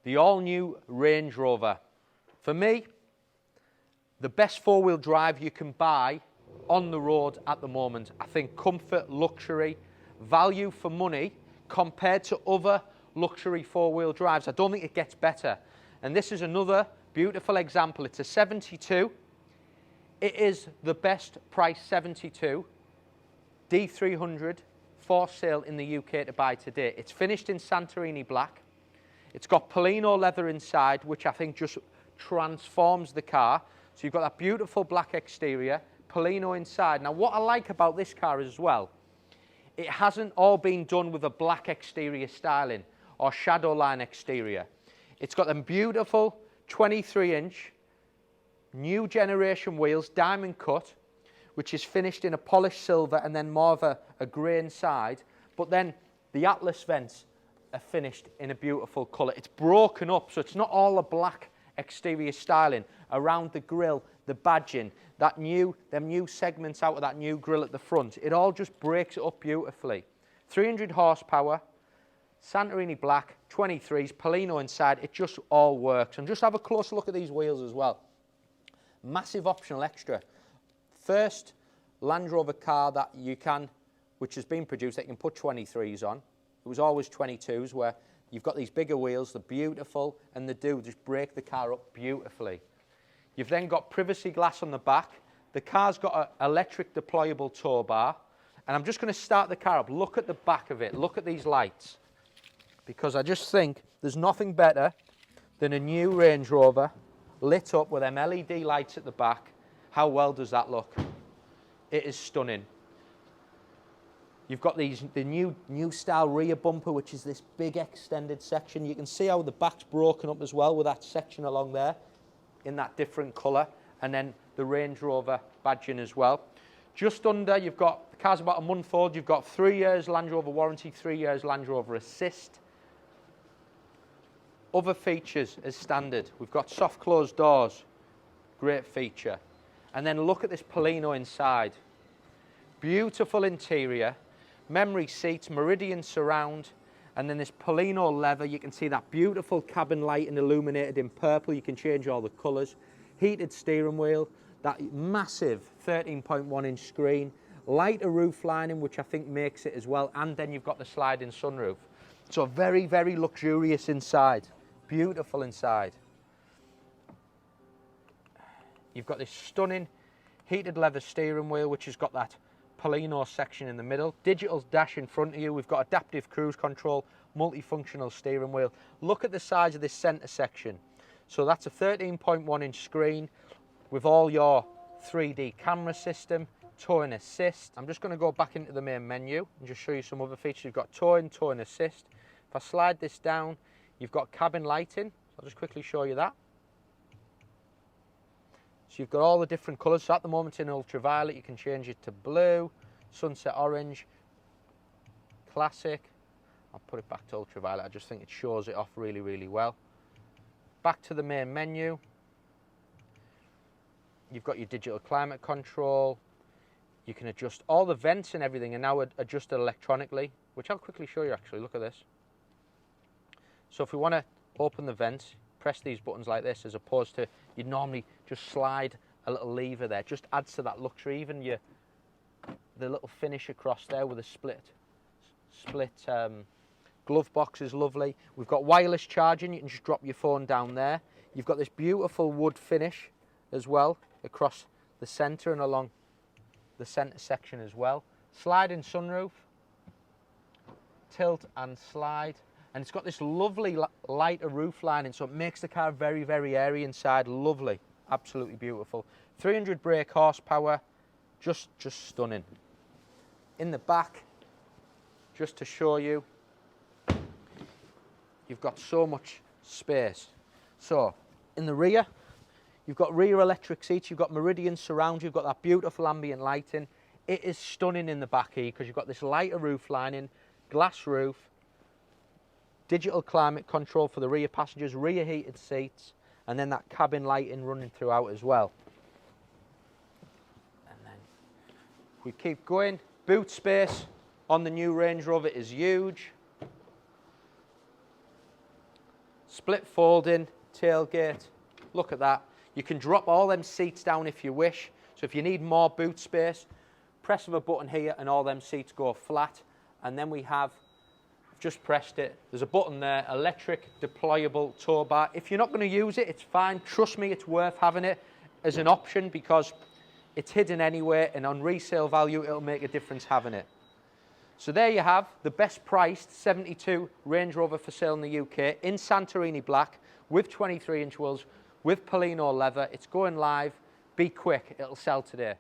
the all-new Range Rover. For me, the best four-wheel drive you can buy on the road at the moment. I think comfort, luxury, value for money compared to other luxury four-wheel drives. I don't think it gets better. And this is another beautiful example. It's a 72. It is the best price 72 D300 for sale in the UK to buy today. It's finished in Santorini Black. It's got Perlino leather inside, which I think just transforms the car. So you've got that beautiful black exterior, Perlino inside. Now what I like about this car as well, it hasn't all been done with a black exterior styling or shadow line exterior. It's got them beautiful 23-inch new generation wheels, diamond cut, which is finished in a polished silver and then more of a grey inside. But then the Atlas vents are finished in a beautiful colour. It's broken up, so it's not all a black exterior styling around the grille, the badging, them new segments out of that new grille at the front. It all just breaks it up beautifully. 300 horsepower, Santorini Black, 23s, Perlino inside. It just all works. And just have a closer look at these wheels as well. Massive optional extra. First Land Rover car that you can, which has been produced, that you can put 23s on. It was always 22s where you've got these bigger wheels, they're beautiful, and they do just break the car up beautifully. You've then got privacy glass on the back. The car's got an electric deployable tow bar. And I'm just going to start the car up. Look at the back of it. Look at these lights. Because I just think there's nothing better than a new Range Rover lit up with them LED lights at the back. How well does that look? It is stunning. You've got the new style rear bumper, which is this big extended section. You can see how the back's broken up as well with that section along there in that different colour. And then the Range Rover badging as well. Just under, you've got, the car's about a month old, you've got 3 years Land Rover warranty, 3 years Land Rover Assist. Other features as standard. We've got soft closed doors, great feature. And then look at this Perlino inside. Beautiful interior, memory seats, Meridian surround, and then this Perlino leather. You can see that beautiful cabin lighting illuminated in purple. You can change all the colours. Heated steering wheel, that massive 13.1-inch screen, lighter roof lining, which I think makes it as well, and then you've got the sliding sunroof. So very, very luxurious inside. Beautiful inside. You've got this stunning heated leather steering wheel, which has got that Perlino section in the middle. Digital dash in front of you. We've got adaptive cruise control, multifunctional steering wheel. Look at the size of this centre section. So that's a 13.1-inch screen with all your 3D camera system, towing assist. I'm just going to go back into the main menu and just show you some other features. You've got towing assist. If I slide this down, you've got cabin lighting. I'll just quickly show you that. So you've got all the different colours. So at the moment in ultraviolet, you can change it to blue, sunset orange, classic. I'll put it back to ultraviolet. I just think it shows it off really, really well. Back to the main menu. You've got your digital climate control. You can adjust all the vents and everything, and now adjusted electronically, which I'll quickly show you actually. Look at this. So if we want to open the vents, press these buttons like this, as opposed to you'd normally just slide a little lever there. Just adds to that luxury. Even the little finish across there with a split glove box is lovely. We've got wireless charging. You can just drop your phone down there. You've got this beautiful wood finish as well across the centre and along the centre section as well. Sliding sunroof, tilt and slide. And it's got this lovely lighter roof lining, so it makes the car very, very airy inside. Lovely, absolutely beautiful. 300 brake horsepower, just stunning. In the back, just to show you, you've got so much space. So in the rear, you've got rear electric seats, you've got Meridian surround, you've got that beautiful ambient lighting. It is stunning in the back here because you've got this lighter roof lining, glass roof, digital climate control for the rear passengers, rear heated seats, and then that cabin lighting running throughout as well. And then we keep going. Boot space on the new Range Rover is huge. split folding tailgate. Look at that. You can drop all them seats down if you wish. So if you need more boot space, press of a button here and all them seats go flat. And then we have, I've just pressed it, there's a button there, electric deployable tow bar. If you're not going to use it, it's fine. Trust me, it's worth having it as an option because it's hidden anyway, and on resale value, it'll make a difference having it. So there you have the best priced 72 Range Rover for sale in the UK in Santorini Black with 23-inch wheels with Perlino leather. It's going live. Be quick, it'll sell today.